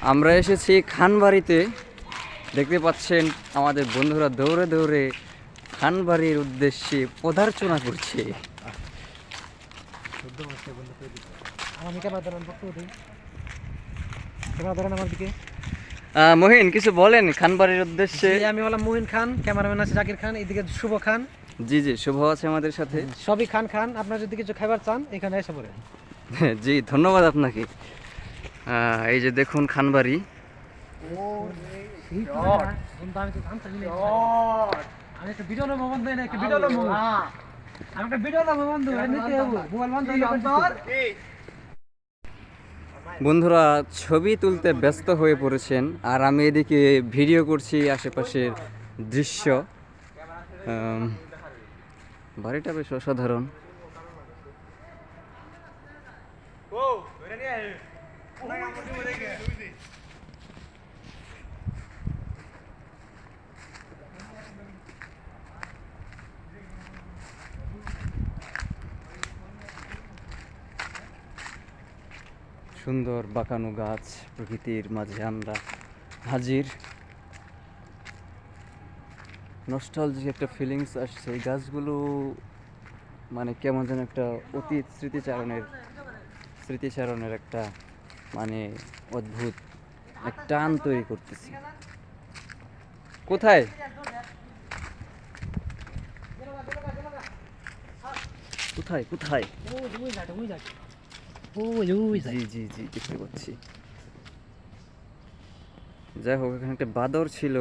আমরা এসেছি খানবাড়িতে। দেখতে পাচ্ছেন আমাদের বন্ধুরা দৌড়ে দৌড়ে খানবাড়ির উদ্দেশ্যে পদার্চনা করছে। মহিন কিছু বলেন খানবাড়ির উদ্দেশ্যে। আমি বললাম মহিন খান, ক্যামেরাম্যান আছে জাকির খান, এদিকে শুভ খান। জি জি, শুভ আছে আমাদের সাথে। সবই খান খান। আপনারা যদি কিছু খাবার চান এখানে এসে পড়েন। জি ধন্যবাদ আপনাকে। এই যে দেখুন খানবাড়ি। বন্ধুরা ছবি তুলতে ব্যস্ত হয়ে পড়েছেন, আর আমি এদিকে ভিডিও করছি আশেপাশের দৃশ্য। বাড়িটা বেশ অসাধারণ। সুন্দর বাঁকানো গাছ, প্রকৃতির মাঝে আমরা হাজির। নস্টালজিক একটা ফিলিংস আসছে। এই গাছগুলো মানে কেমন যেন একটা অতীত স্মৃতিচারণের একটা মানে অদ্ভুত এক টান তৈরি করতেছি। কোথায় কোথায় কোথায়? জি জি জি, দেখতে পাচ্ছি। যাই হোক, এখানে একটা বাদর ছিল,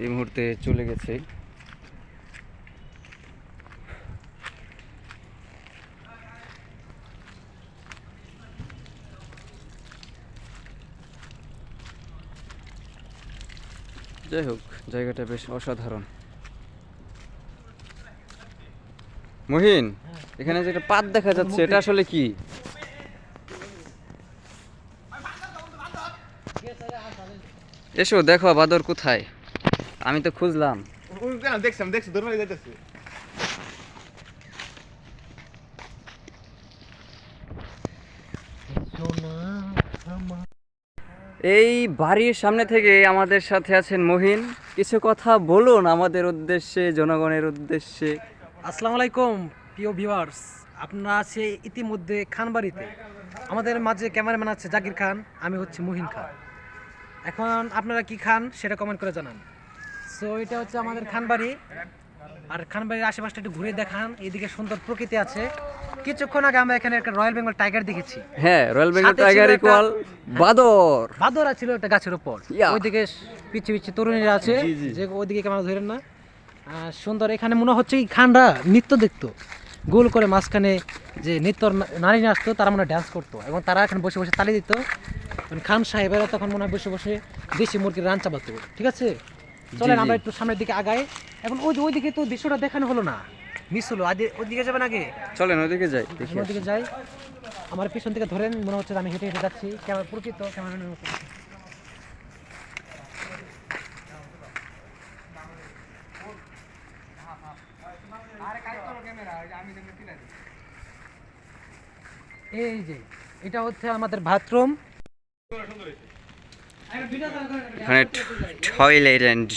এই মুহূর্তে চলে গেছে। যাই হোক, জায়গাটা বেশ অসাধারণ। মহিন, এখানে যেটা পাত দেখা যাচ্ছে এটা আসলে কি? এসো দেখো বাদর কোথায়। আমি তো খুঁজলাম। এই বাড়ির সামনে থেকে আমাদের সাথে আছেন মহিন। কিছু কথা বলুন আমাদের উদ্দেশ্যে, জনগণের উদ্দেশ্যে। আসসালামু আলাইকুম প্রিয় ভিউয়ার্স, আপনারা আছে ইতিমধ্যে খানবাড়িতে। আমাদের মাঝে ক্যামেরাম্যান আছে জাকির খান, আমি হচ্ছে মুহিন খান। এখন আপনারা কি খান সেটা কমেন্ট করে জানান। সো এটা হচ্ছে আমাদের খানবাড়ি, আর খানবাড়ির আশেপাশটা একটু ঘুরে দেখান। এদিকে সুন্দর প্রকৃতি আছে। কিছুক্ষণ আগে আমরা এখানে একটা রয়্যাল বেঙ্গল টাইগার দেখেছি। হ্যাঁ, রয়্যাল বেঙ্গল সাথে ছিল টাইগার একটা- ইকুয়াল বাদর। বাদর ছিল একটা গাছের উপর। ইয়া। ওইদিকে পিছিয়ে পিছিয়ে তরুণীরা আছে, জি, জি। যে ওইদিকে ক্যামেরা ধরেন না। সুন্দর। এখানে মনে হচ্ছে এই খানরা নৃত্য দেখতো, গোল করে মাঝখানে যে নৃত্য নারী আসতো, তারা মনে হয় ড্যান্স করতো এবং তারা এখানে বসে বসে তালি দিত। খান সাহেবেরা তখন মনে হয় বসে বসে দেশি মুরগির রান চাপাতো। ঠিক আছে, চলেন জি। আমরা একটু সামনের দিকে আগাই। এখন ওইদিকে তো দৃশ্যটা দেখানো হলো না, মিস হলো। ওইদিকে যাবেন আগে, চলেন ওইদিকে যাই, দেখি ওইদিকে যাই। আমার পিছন থেকে ধরেন, মনে হচ্ছে আমি হেঁটে হেঁটে যাচ্ছি। ক্যামেরা প্রকৃত ক্যামেরা এই যে এটা হচ্ছে আমাদের বাথরুম। এখানে টয়লেট এন্ড